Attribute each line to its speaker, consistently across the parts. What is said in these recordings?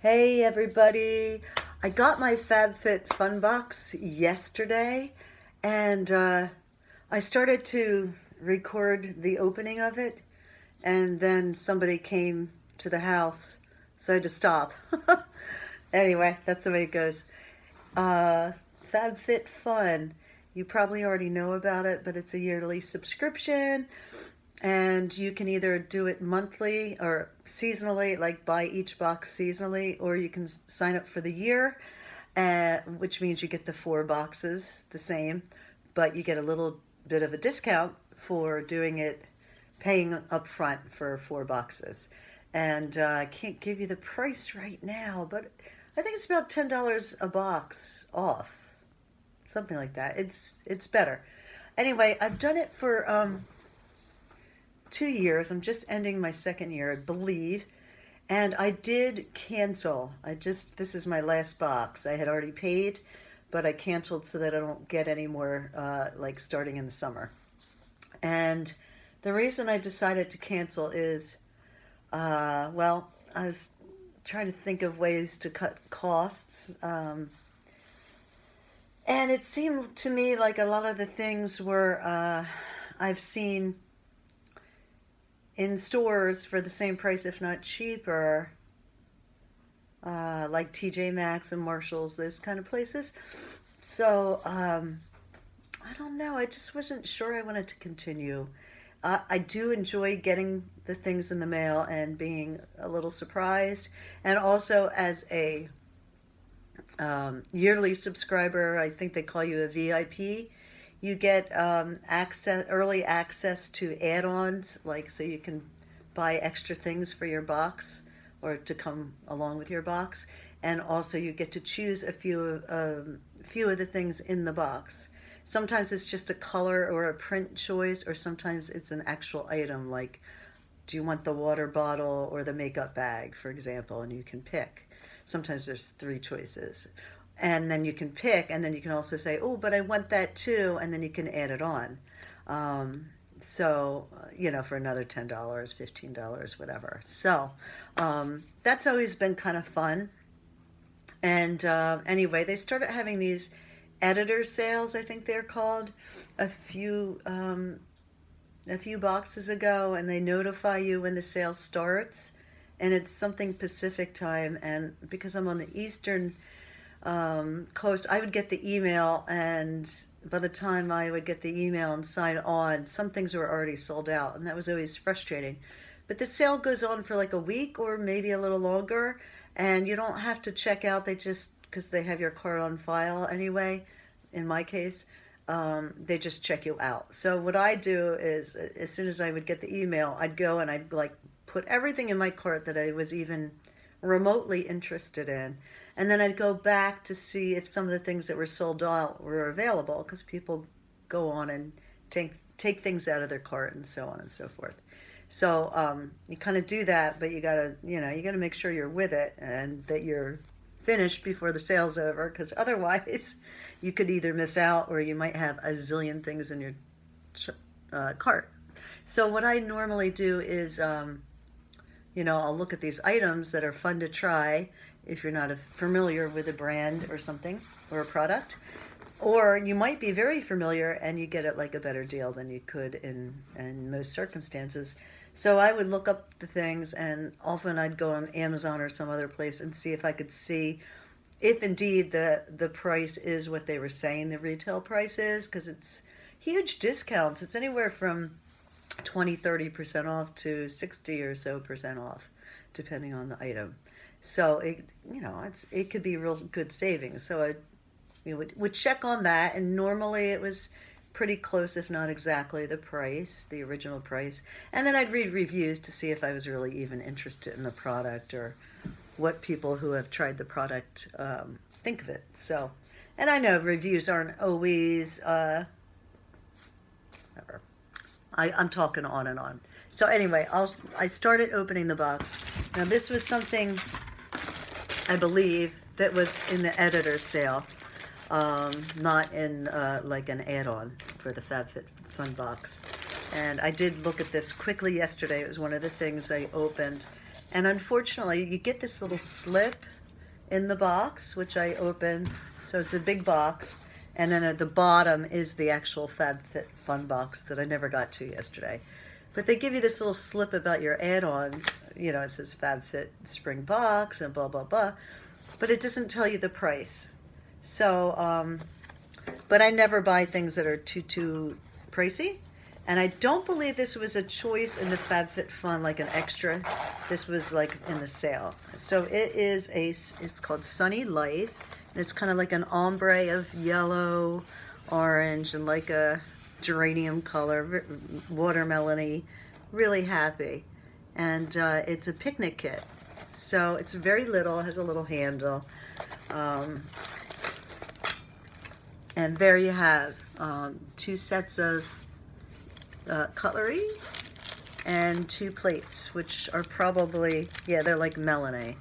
Speaker 1: Hey everybody! I got my FabFitFun box yesterday and I started to record the opening of it, and then somebody came to the house, so I had to stop. Anyway, that's the way it goes. Uh, FabFitFun. You probably already know about it, but it's a yearly subscription, and you can either do it monthly or seasonally, like buy each box seasonally, or you can sign up for the year, which means you get the 4 boxes the same, but you get a little bit of a discount for doing it, paying up front for 4 boxes. And I can't give you the price right now, but I think it's about $10 a box off, something like that. It's better. Anyway, I've done it for 2 years. I'm just ending my second year, I believe. And I did cancel. This is my last box. I had already paid, but I canceled so that I don't get any more, like starting in the summer. And the reason I decided to cancel is, well, I was trying to think of ways to cut costs. And it seemed to me like a lot of the things were, I've seen in stores for the same price, if not cheaper, like TJ Maxx and Marshalls, those kind of places. So I don't know. I just wasn't sure I wanted to continue. I do enjoy getting the things in the mail and being a little surprised. And also, as a yearly subscriber, I think they call you a VIP. You get early access to add-ons, like so you can buy extra things for your box or to come along with your box, and also you get to choose a few of the things in the box. Sometimes it's just a color or a print choice, or sometimes it's an actual item, like do you want the water bottle or the makeup bag, for example, and you can pick. Sometimes there's 3 choices. And then you can pick, and then you can also say, oh, but I want that too, and then you can add it on. For another $10, $15, whatever. So that's always been kind of fun. And anyway, they started having these editor sales, I think they're called, a few boxes ago, and they notify you when the sale starts. And it's something Pacific time, and because I'm on the Eastern coast, I would get the email, and by the time I would get the email and sign on, some things were already sold out, and that was always frustrating. But the sale goes on for like a week or maybe a little longer, and you don't have to check out. They just, because they have your card on file anyway, in my case, they just check you out. So what I do is, as soon as I would get the email, I'd go and I'd like put everything in my cart that I was even remotely interested in. And then I'd go back to see if some of the things that were sold out were available, because people go on and take things out of their cart and so on and so forth. So you kind of do that, but you gotta make sure you're with it and that you're finished before the sale's over, because otherwise you could either miss out or you might have a zillion things in your cart. So what I normally do is, I'll look at these items that are fun to try if you're not familiar with a brand or something or a product. Or you might be very familiar and you get it like a better deal than you could in most circumstances. So I would look up the things, and often I'd go on Amazon or some other place and see if I could see if indeed the price is what they were saying the retail price is, because it's huge discounts. It's anywhere from 20-30% off to 60 or so percent off, depending on the item. So it could be real good savings. So I would check on that, and normally it was pretty close, if not exactly the price, the original price. And then I'd read reviews to see if I was really even interested in the product, or what people who have tried the product think of it. So, and I know reviews aren't always whatever. I'm talking on and on. So anyway, I started opening the box. Now this was something, I believe, that was in the editor's sale, not in like an add-on for the FabFitFun box. And I did look at this quickly yesterday. It was one of the things I opened, And unfortunately, you get this little slip in the box, which I open. So it's a big box. And then at the bottom is the actual FabFitFun box that I never got to yesterday. But they give you this little slip about your add-ons. You know, it says FabFit Spring Box and blah, blah, blah. But it doesn't tell you the price. So, but I never buy things that are too pricey. And I don't believe this was a choice in the FabFitFun, like an extra. This was like in the sale. So it is it's called Sunny Life. And it's kind of like an ombre of yellow, orange, and like a geranium color, watermelony, really happy. And it's a picnic kit. So it's very little, has a little handle. And there you have 2 sets of cutlery and 2 plates, which are probably, yeah, they're like Melanie.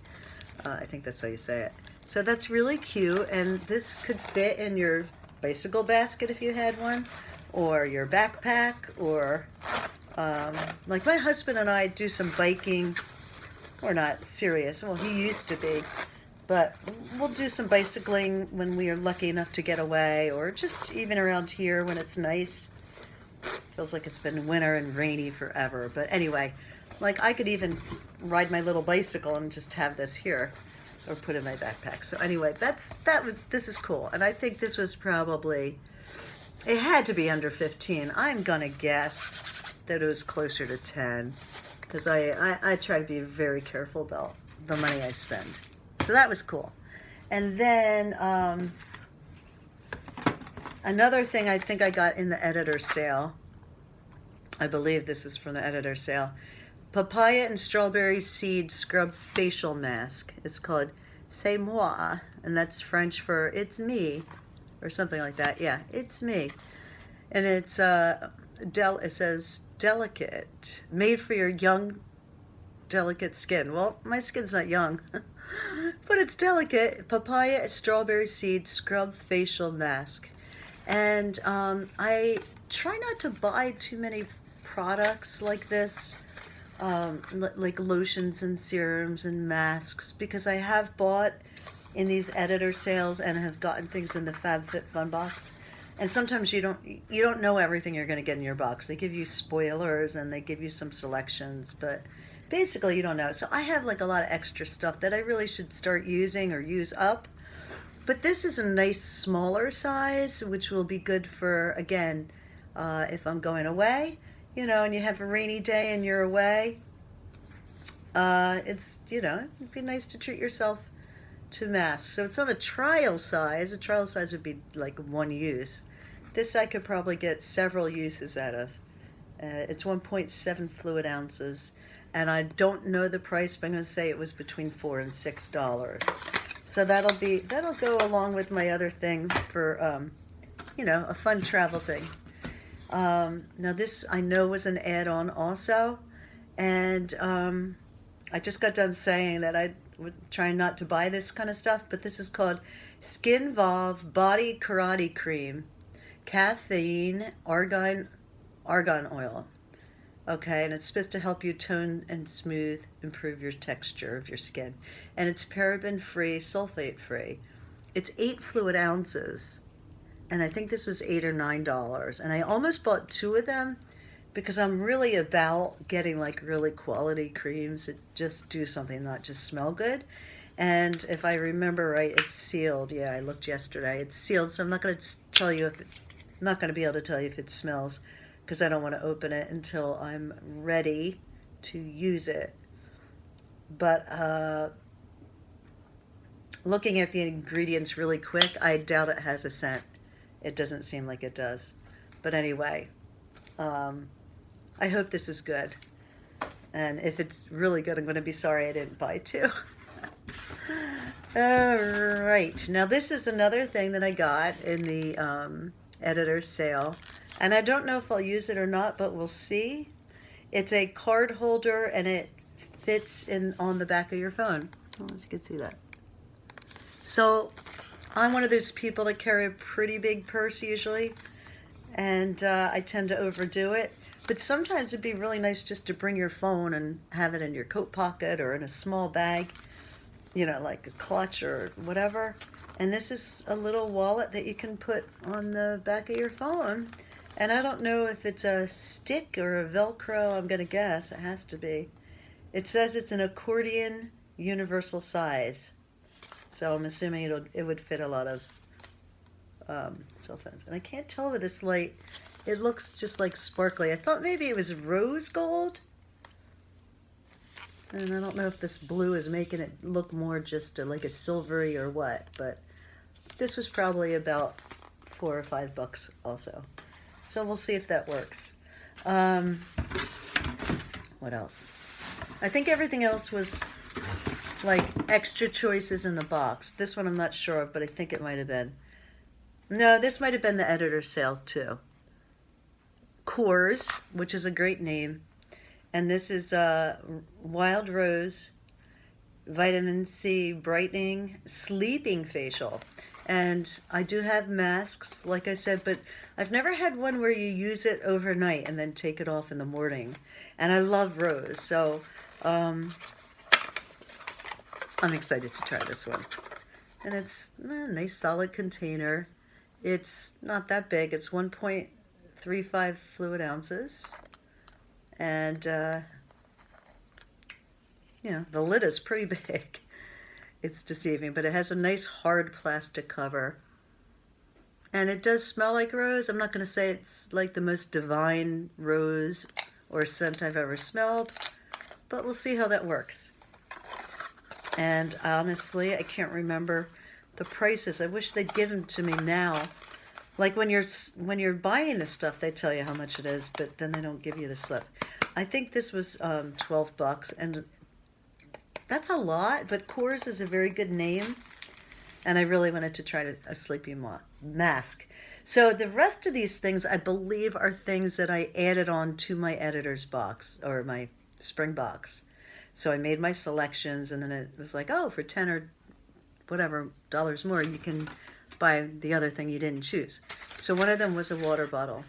Speaker 1: I think that's how you say it. So that's really cute, and this could fit in your bicycle basket if you had one, or your backpack, or like my husband and I do some biking. We're not serious, well, he used to be, but we'll do some bicycling when we are lucky enough to get away, or just even around here when it's nice. Feels like it's been winter and rainy forever. But anyway, like I could even ride my little bicycle and just have this here or put in my backpack. So anyway, this is cool. And I think this was probably, it had to be under 15. I'm gonna guess that it was closer to 10 because I try to be very careful about the money I spend. So that was cool. And then another thing I think I got in the editor sale, I believe this is from the editor sale, papaya and strawberry seed scrub facial mask. It's called C'est Moi, and that's French for it's me, or something like that. Yeah, it's me. And it's it says delicate, made for your young, delicate skin. Well, my skin's not young, but it's delicate. Papaya strawberry seed scrub facial mask. And I try not to buy too many products like this, like lotions and serums and masks, because I have bought in these editor sales and have gotten things in the FabFitFun box. And sometimes you don't know everything you're going to get in your box. They give you spoilers and they give you some selections, but basically you don't know. So I have like a lot of extra stuff that I really should start using or use up. But this is a nice smaller size, which will be good for, again, if I'm going away, you know, and you have a rainy day and you're away. It's, you know, it'd be nice to treat yourself to masks. So it's not a trial size. A trial size would be like 1 use. This I could probably get several uses out of. It's 1.7 fluid ounces. And I don't know the price, but I'm going to say it was between $4 and $6. So that'll go along with my other thing for, you know, a fun travel thing. Now this I know was an add-on also, and I just got done saying that I would try not to buy this kind of stuff, but this is called Skin Volve Body Karate Cream, caffeine, argan oil. Okay, and it's supposed to help you tone and smooth, improve your texture of your skin. And it's paraben-free, sulfate-free. It's 8 fluid ounces. And I think this was $8 or $9. And I almost bought 2 of them because I'm really about getting like really quality creams that just do something, not just smell good. And if I remember right, it's sealed. Yeah, I looked yesterday. It's sealed, so I'm not going to tell you if I'm not going to be able to tell you if it smells, because I don't want to open it until I'm ready to use it. But looking at the ingredients really quick, I doubt it has a scent. It doesn't seem like it does. But anyway, I hope this is good. And if it's really good, I'm going to be sorry I didn't buy 2. All right. Now this is another thing that I got in the editor sale. And I don't know if I'll use it or not, but we'll see. It's a card holder, and it fits in on the back of your phone. I don't know if you can see that. So I'm one of those people that carry a pretty big purse usually, and I tend to overdo it. But sometimes it'd be really nice just to bring your phone and have it in your coat pocket or in a small bag, you know, like a clutch or whatever. And this is a little wallet that you can put on the back of your phone. And I don't know if it's a stick or a Velcro. I'm going to guess it has to be. It says it's an accordion universal size. So I'm assuming it would fit a lot of cell phones. And I can't tell with this light. It looks just like sparkly. I thought maybe it was rose gold. And I don't know if this blue is making it look more just like a silvery or what. But this was probably about $4 or $5 also. So we'll see if that works. What else? I think everything else was like extra choices in the box. This one I'm not sure of, but I think it might have been. No, this might have been the editor's sale too. Coors, which is a great name. And this is Wild Rose Vitamin C Brightening Sleeping Facial. And I do have masks, like I said, but I've never had one where you use it overnight and then take it off in the morning. And I love rose, so I'm excited to try this one. And it's a nice solid container. It's not that big. It's 1.35 fluid ounces. And, you know, the lid is pretty big. It's deceiving, but it has a nice hard plastic cover. And it does smell like rose. I'm not going to say it's like the most divine rose or scent I've ever smelled, but we'll see how that works. And honestly, I can't remember the prices. I wish they'd give them to me now. Like when you're buying this stuff, they tell you how much it is, but then they don't give you the slip. I think this was $12, and that's a lot, but Coors is a very good name, and I really wanted to try a sleeping mask. So the rest of these things, I believe, are things that I added on to my editor's box, or my spring box. So I made my selections, and then it was like, oh, for 10 or whatever dollars more, you can buy the other thing you didn't choose. So one of them was a water bottle.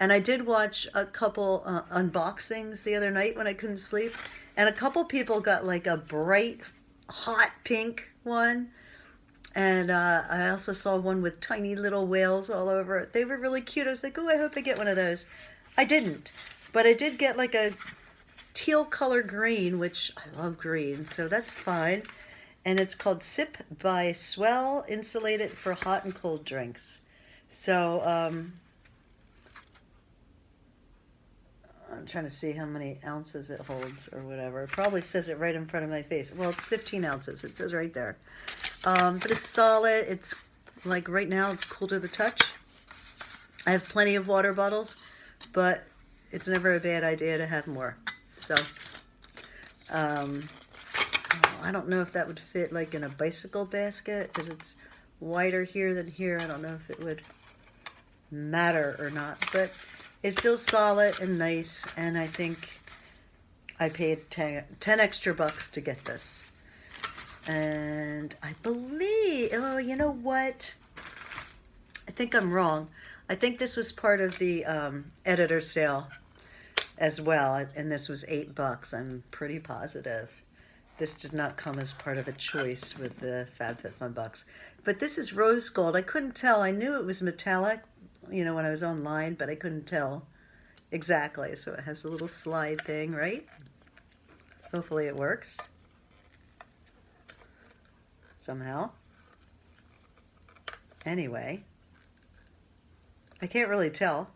Speaker 1: And I did watch a couple unboxings the other night when I couldn't sleep. And a couple people got like a bright, hot pink one. And I also saw one with tiny little whales all over it. They were really cute. I was like, oh, I hope I get one of those. I didn't. But I did get like a teal color green, which I love green. So that's fine. And it's called Sip by Swell, insulated for hot and cold drinks. So I'm trying to see how many ounces it holds or whatever. It probably says it right in front of my face. Well, it's 15 ounces. It says right there. But it's solid. It's like right now it's cool to the touch. I have plenty of water bottles, but it's never a bad idea to have more. So I don't know if that would fit like in a bicycle basket because it's wider here than here. I don't know if it would matter or not, but it feels solid and nice, and I think I paid 10 extra bucks to get this. And I believe, oh, you know what? I think I'm wrong. I think this was part of the editor sale as well, and this was $8. I'm pretty positive. This did not come as part of a choice with the FabFitFun box. But this is rose gold. I couldn't tell. I knew it was metallic, you know, when I was online, but I couldn't tell exactly. So it has a little slide thing, right? Hopefully it works somehow. Anyway, I can't really tell.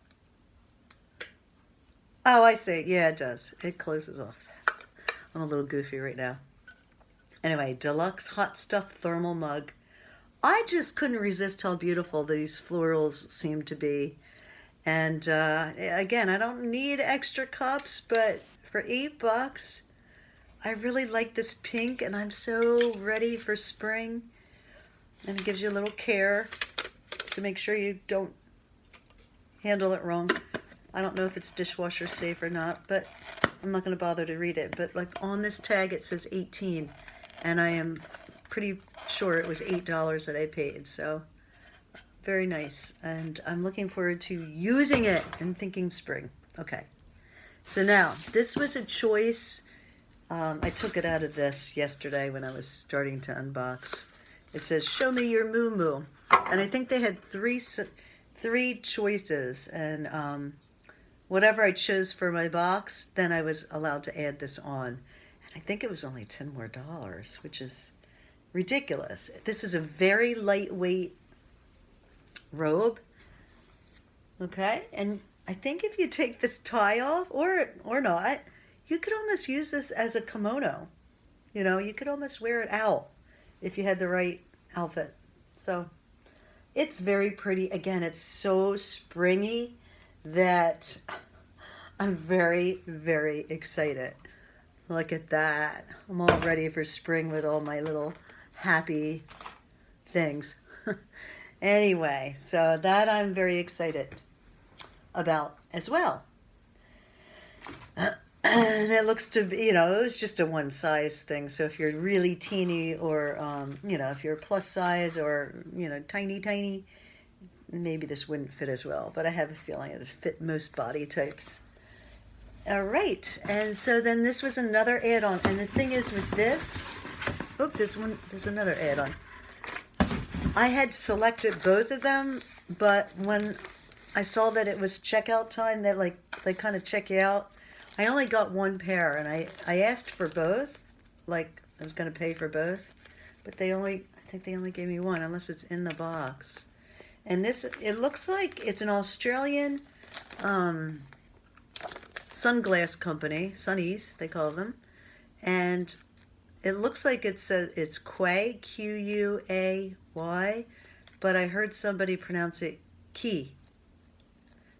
Speaker 1: Oh, I see. Yeah, it does. It closes off. I'm a little goofy right now. Anyway, deluxe hot stuff thermal mug. I just couldn't resist how beautiful these florals seem to be. And again, I don't need extra cups, but for $8, I really like this pink, and I'm so ready for spring. And it gives you a little care to make sure you don't handle it wrong. I don't know if it's dishwasher safe or not, but I'm not going to bother to read it. But like on this tag, it says 18, and I am pretty sure it was $8 that I paid. So very nice, and I'm looking forward to using it and thinking spring. Okay. So now, this was a choice. I took it out of this yesterday when I was starting to unbox. It says, show me your moo-moo. And I think they had three choices. And whatever I chose for my box, then I was allowed to add this on. And I think it was only $10 more, which is ridiculous. This is a very lightweight robe. Okay, and I think if you take this tie off, or not, you could almost use this as a kimono. You know, you could almost wear it out if you had the right outfit. So it's very pretty. Again, it's so springy that I'm very, very excited. Look at that. I'm all ready for spring with all my little happy things. Anyway, so that I'm very excited about as well. And it looks to be, you know, it was just a one size thing. So if you're really teeny or, you know, if you're plus size or, you know, tiny, maybe this wouldn't fit as well. But I have a feeling it would fit most body types. All right. And so then this was another add-on. And the thing is with this, oh, there's another add-on. I had selected both of them, but when I saw that it was checkout time, that they kind of check you out. I only got one pair, and I asked for both, like I was going to pay for both, but I think they only gave me one, unless it's in the box. And this, it looks like it's an Australian sunglass company, Sunnies they call them, and it looks like it's Quay, Q-U-A-Y, but I heard somebody pronounce it Key.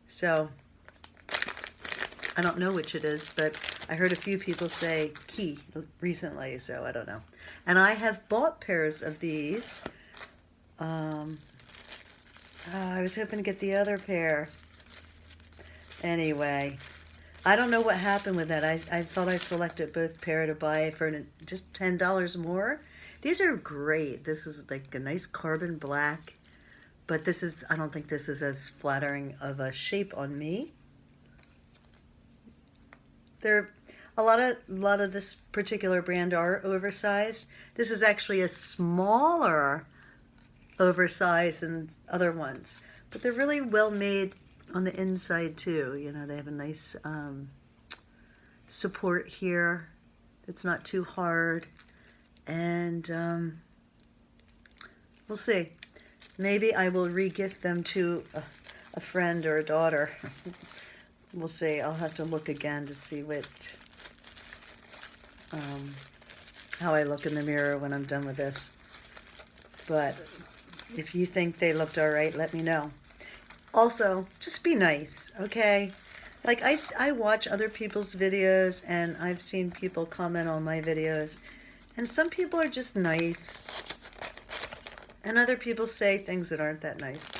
Speaker 1: So I don't know which it is, but I heard a few people say Key recently, so I don't know. And I have bought pairs of these. I was hoping to get the other pair. Anyway, I don't know what happened with that. I thought I selected both pair to buy for just $10 more. These are great. This is like a nice carbon black, but I don't think this is as flattering of a shape on me. A lot of this particular brand are oversized. This is actually a smaller oversized than other ones, but they're really well made on the inside too. You know, they have a nice support here. It's not too hard, and we'll see. Maybe I will re-gift them to a friend or a daughter. We'll see. I'll have to look again to see how I look in the mirror when I'm done with this. But if you think they looked all right, let me know. Also, just be nice, okay? Like, I watch other people's videos, and I've seen people comment on my videos, and some people are just nice, and other people say things that aren't that nice.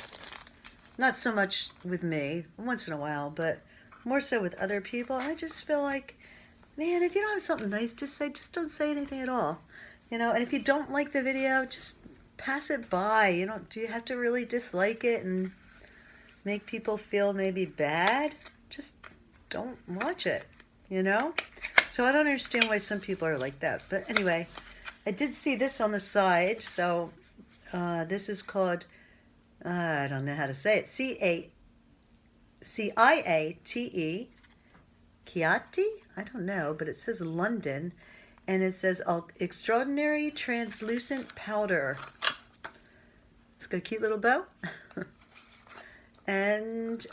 Speaker 1: Not so much with me, once in a while, but more so with other people. I just feel like, man, if you don't have something nice to say, just don't say anything at all. You know, and if you don't like the video, just pass it by. Do you have to really dislike it and make people feel maybe bad? Just don't watch it, you know? So I don't understand why some people are like that. But anyway, I did see this on the side. So this is called, I don't know how to say it, C-I-A-T-E, Chiati? I don't know, but it says London, and it says extraordinary translucent powder. It's got a cute little bow. And,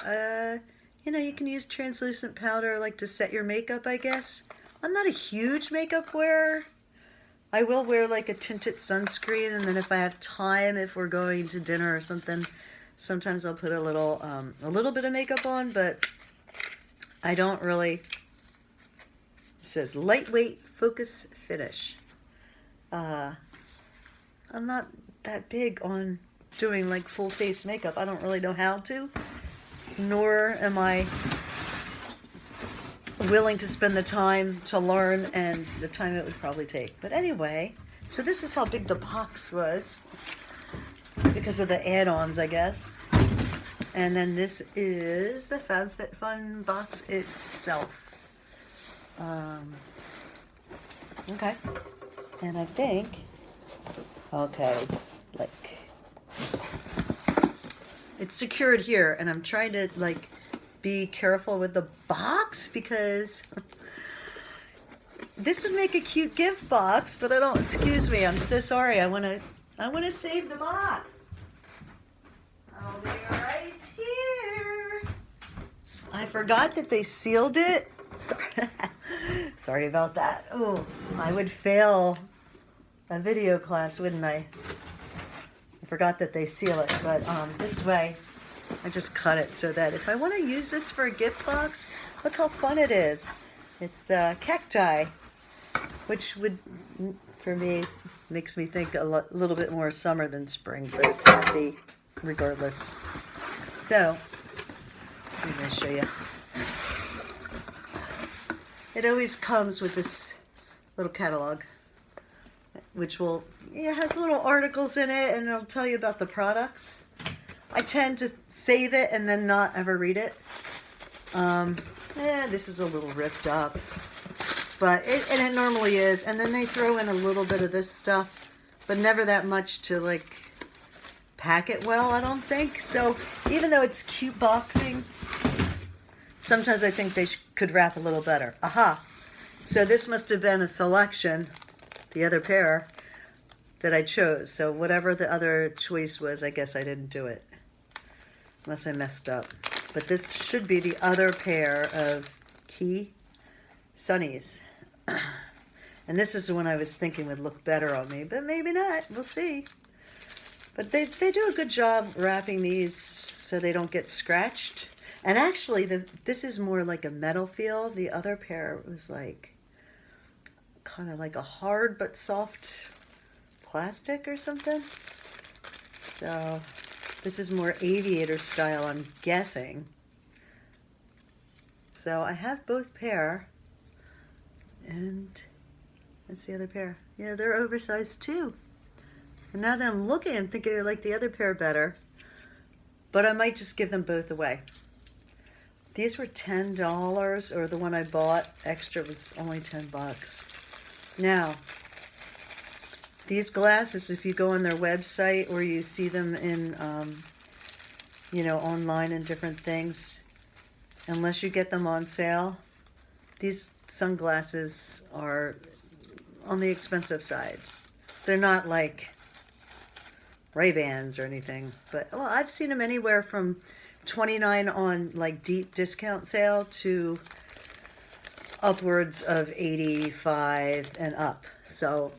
Speaker 1: you know, you can use translucent powder like to set your makeup, I guess. I'm not a huge makeup wearer. I will wear like a tinted sunscreen, and then if I have time, if we're going to dinner or something, sometimes I'll put a little bit of makeup on, but I don't really. It says lightweight focus finish. I'm not that big on doing like full face makeup. I don't really know how to, nor am I willing to spend the time to learn and the time it would probably take. But anyway, so this is how big the box was because of the add-ons, I guess. And then this is the FabFitFun box itself. Okay. And I think, okay, it's secured here, and I'm trying to like be careful with the box because this would make a cute gift box, but I don't, excuse me, I'm so sorry. I want to save the box. I'll be right here. I forgot that they sealed it. Sorry, sorry about that. Oh, I would fail a video class, wouldn't I? I forgot that they seal it, but this way, I just cut it so that if I want to use this for a gift box, look how fun it is. It's cacti, which would, for me, makes me think a little bit more summer than spring, but it's happy regardless. So, I'm going to show you. It always comes with this little catalog, which has little articles in it, and it'll tell you about the products. I tend to save it and then not ever read it. This is a little ripped up, but it normally is. And then they throw in a little bit of this stuff, but never that much to like pack it well, I don't think. So even though it's cute boxing, sometimes I think they could wrap a little better. Aha! So this must have been a selection, the other pair, that I chose. So whatever the other choice was, I guess I didn't do it. Unless I messed up. But this should be the other pair of Key Sunnies. And this is the one I was thinking would look better on me, but maybe not. We'll see. But they do a good job wrapping these so they don't get scratched. And actually, this is more like a metal feel. The other pair was like kind of like a hard but soft plastic or something. So this is more aviator style, I'm guessing. So I have both pair. And that's the other pair. Yeah, they're oversized too. And now that I'm looking, I'm thinking I like the other pair better. But I might just give them both away. These were $10, or the one I bought extra was only $10. Now, these glasses, if you go on their website or you see them in, online and different things, unless you get them on sale, these sunglasses are on the expensive side. They're not like Ray-Bans or anything, but well, I've seen them anywhere from $29 on like deep discount sale to upwards of $85 and up. So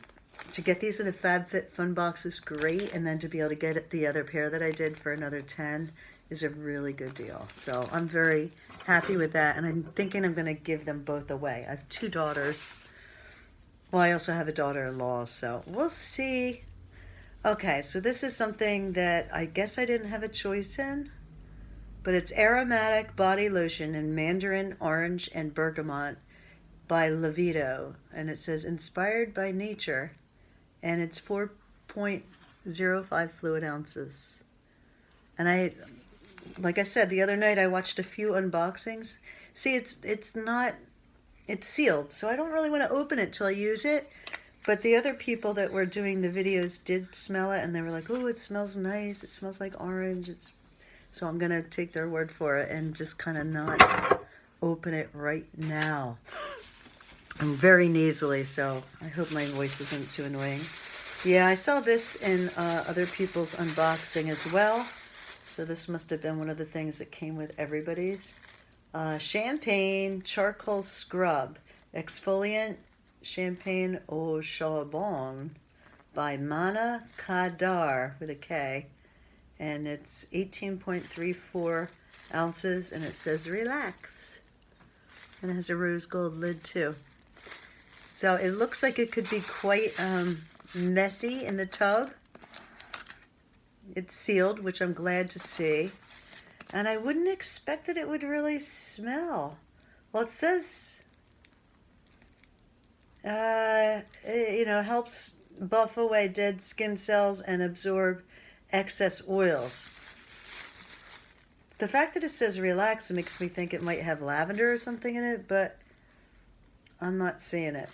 Speaker 1: to get these in a FabFitFun box is great, and then to be able to get the other pair that I did for another $10 is a really good deal. So I'm very happy with that, and I'm thinking I'm going to give them both away. I have 2 daughters. Well, I also have a daughter-in-law, so we'll see. Okay, so this is something that I guess I didn't have a choice in, but it's aromatic body lotion in mandarin, orange, and bergamot by Levito, and it says inspired by nature, and it's 4.05 fluid ounces. And like I said the other night, I watched a few unboxings. See, it's sealed, so I don't really want to open it till I use it. But the other people that were doing the videos did smell it, and they were like, "Oh, it smells nice. It smells like orange." So I'm gonna take their word for it and just kind of not open it right now. I'm very nasally, so I hope my voice isn't too annoying. Yeah, I saw this in other people's unboxing as well. So this must have been one of the things that came with everybody's. Champagne Charcoal Scrub Exfoliant Champagne Au Charbon by Mana Kadar with a K. And it's 18.34 ounces, and it says relax. And it has a rose gold lid too. So it looks like it could be quite messy in the tub. It's sealed, which I'm glad to see. And I wouldn't expect that it would really smell. Well, it says, helps buff away dead skin cells and absorb excess oils. The fact that it says relax makes me think it might have lavender or something in it, but I'm not seeing it.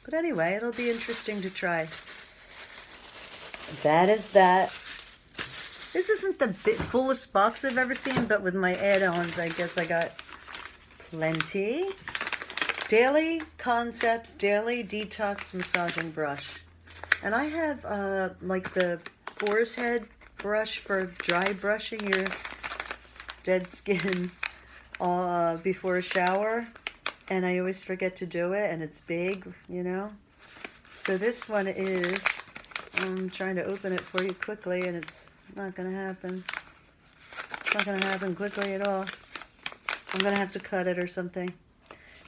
Speaker 1: But anyway, it'll be interesting to try. That is that. This isn't the fullest box I've ever seen, but with my add-ons, I guess I got plenty. Daily Concepts Daily Detox Massaging Brush. And I have like the boar's head brush for dry brushing your dead skin before a shower. And I always forget to do it, and it's big, you know. So this one is, I'm trying to open it for you quickly, and it's not going to happen. It's not going to happen quickly at all. I'm going to have to cut it or something.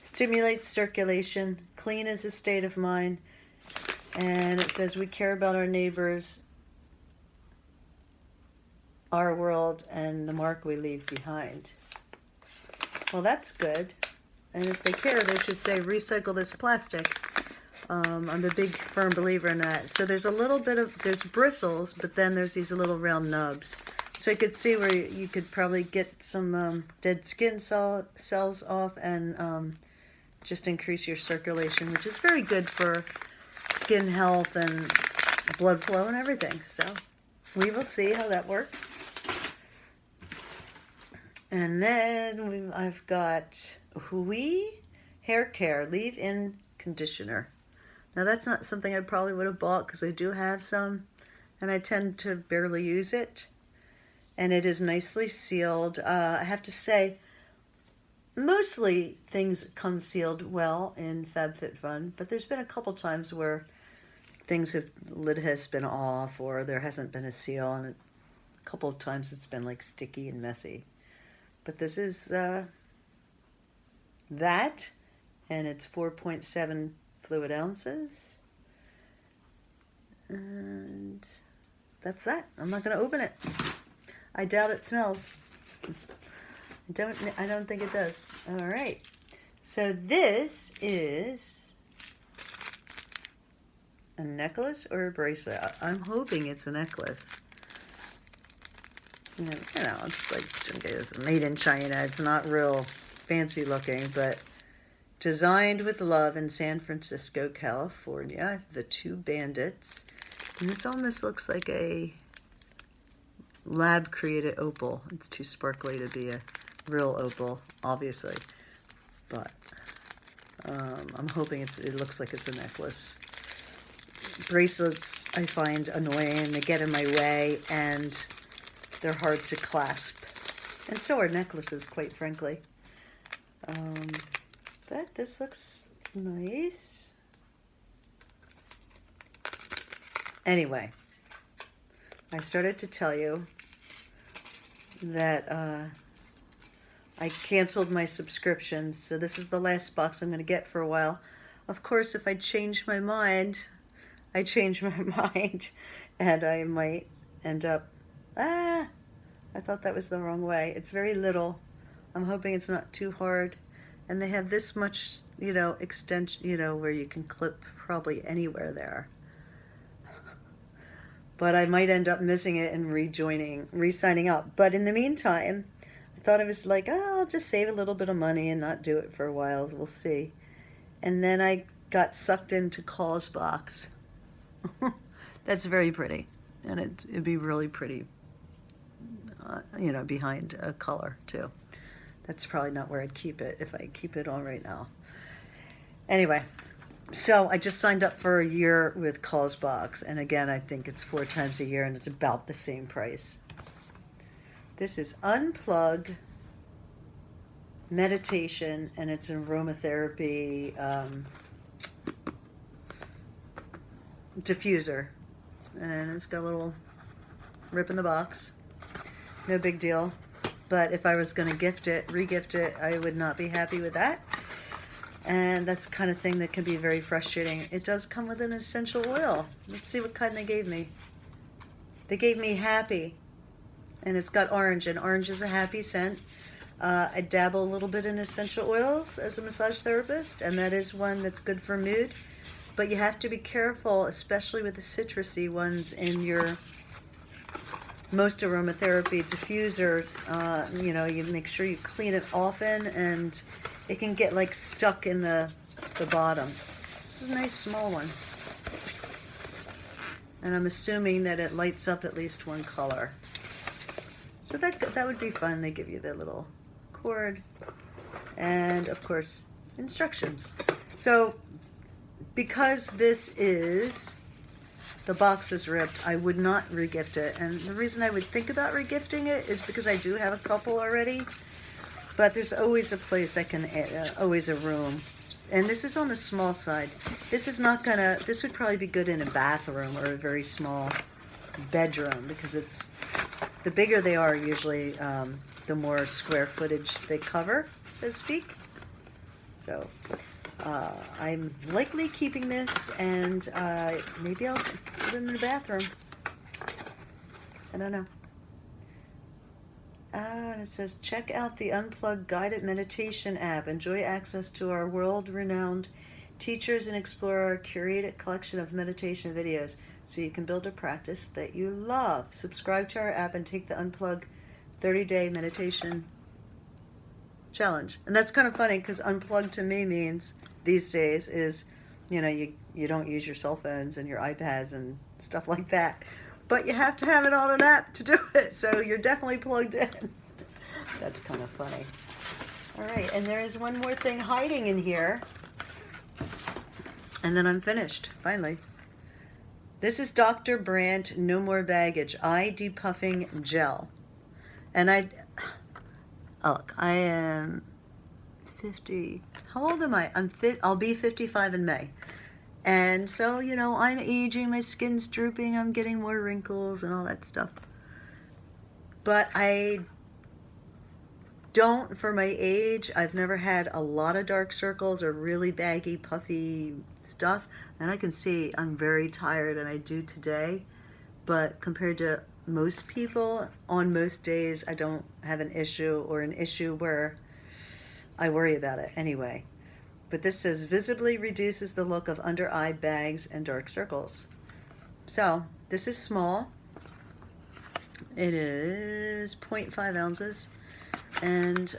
Speaker 1: Stimulates circulation. Clean is a state of mind. And it says we care about our neighbors, our world, and the mark we leave behind. Well, that's good. And if they care, they should say recycle this plastic. I'm a big firm believer in that. So there's a little bit of, there's bristles, but then there's these little round nubs. So you could see where you could probably get some dead skin cells off and just increase your circulation, which is very good for skin health and blood flow and everything. So we will see how that works. And then I've got Hui Hair Care Leave-In Conditioner. Now that's not something I probably would have bought because I do have some and I tend to barely use it. And it is nicely sealed. I have to say, mostly things come sealed well in FabFitFun, but there's been a couple times where lid has been off or there hasn't been a seal, and a couple of times it's been like sticky and messy. But this is that, and it's 4.7 fluid ounces. And that's that. I'm not going to open it. I doubt it smells. I don't think it does. All right. So this is a necklace or a bracelet. I'm hoping it's a necklace. You know, it's like it's made in China. It's not real fancy looking, but designed with love in San Francisco, California. The Two Bandits. And this almost looks like a lab-created opal. It's too sparkly to be a real opal, obviously. But I'm hoping it looks like it's a necklace. Bracelets I find annoying. They get in my way, and they're hard to clasp. And so are necklaces, quite frankly. But this looks nice. Anyway, I started to tell you that I canceled my subscription, so this is the last box I'm going to get for a while. Of course, if I change my mind, I change my mind, and I might end up, I thought that was the wrong way. It's very little. I'm hoping it's not too hard. And they have this much, you know, extension, you know, where you can clip probably anywhere there. But I might end up missing it and re-signing up. But in the meantime, I thought I was like, oh, I'll just save a little bit of money and not do it for a while. We'll see. And then I got sucked into Call's box. That's very pretty. And it'd be really pretty, you know, behind a color too. That's probably not where I'd keep it if I keep it on right now. Anyway, so I just signed up for a year with Call's box. And again, I think it's 4 times a year and it's about the same price. This is Unplug Meditation, and it's an aromatherapy diffuser. And it's got a little rip in the box. No big deal. But if I was going to re-gift it, I would not be happy with that. And that's the kind of thing that can be very frustrating. It does come with an essential oil. Let's see what kind they gave me. They gave me Happy. And it's got orange, and orange is a happy scent. I dabble a little bit in essential oils as a massage therapist, and that is one that's good for mood. But you have to be careful, especially with the citrusy ones in your most aromatherapy diffusers. You know, you make sure you clean it often, and it can get like stuck in the the bottom. This is a nice small one. And I'm assuming that it lights up at least one color. So that would be fun. They give you the little cord and, of course, instructions. So because this is, the box is ripped, I would not regift it. And the reason I would think about regifting it is because I do have a couple already. But there's always a place I can, always a room. And this is on the small side. This is not gonna, this would probably be good in a bathroom or a very small bedroom, because it's, the bigger they are usually, the more square footage they cover, so to speak. So I'm likely keeping this, and maybe I'll put it in the bathroom. I don't know. And it says, check out the Unplugged Guided Meditation app. Enjoy access to our world-renowned teachers and explore our curated collection of meditation videos so you can build a practice that you love. Subscribe to our app and take the Unplugged 30-day meditation challenge. And that's kind of funny, because unplugged to me means these days is, you know, you don't use your cell phones and your iPads and stuff like that. But you have to have it on an app to do it, so you're definitely plugged in. That's kind of funny. All right, and there is one more thing hiding in here. And then I'm finished, finally. This is Dr. Brandt No More Baggage Eye Depuffing Gel. And look, I am 50. How old am I? I'll be 55 in May. And so, you know, I'm aging, my skin's drooping, I'm getting more wrinkles and all that stuff. But I don't, for my age, I've never had a lot of dark circles or really baggy, puffy stuff. And I can see I'm very tired, and I do today. But compared to most people, on most days, I don't have an issue, or an issue where I worry about it anyway. But this says, visibly reduces the look of under eye bags and dark circles. So this is small. It is 0.5 ounces. And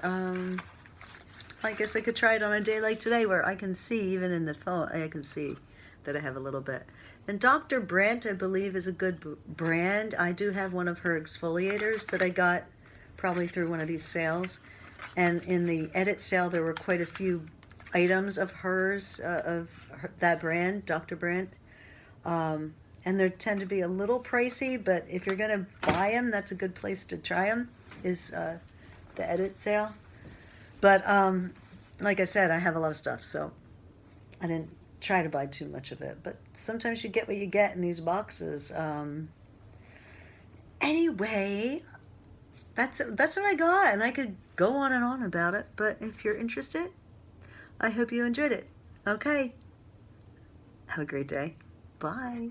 Speaker 1: I guess I could try it on a day like today, where I can see, even in the phone, I can see that I have a little bit. And Dr. Brandt, I believe, is a good brand. I do have one of her exfoliators that I got probably through one of these sales. And in the edit sale, there were quite a few items of hers, that brand, Dr. Brandt. And they tend to be a little pricey, but if you're going to buy them, that's a good place to try them, is the edit sale. But like I said, I have a lot of stuff, so I didn't try to buy too much of it. But sometimes you get what you get in these boxes. Anyway, that's what I got, and I could go on and on about it, but if you're interested, I hope you enjoyed it. Okay. Have a great day. Bye.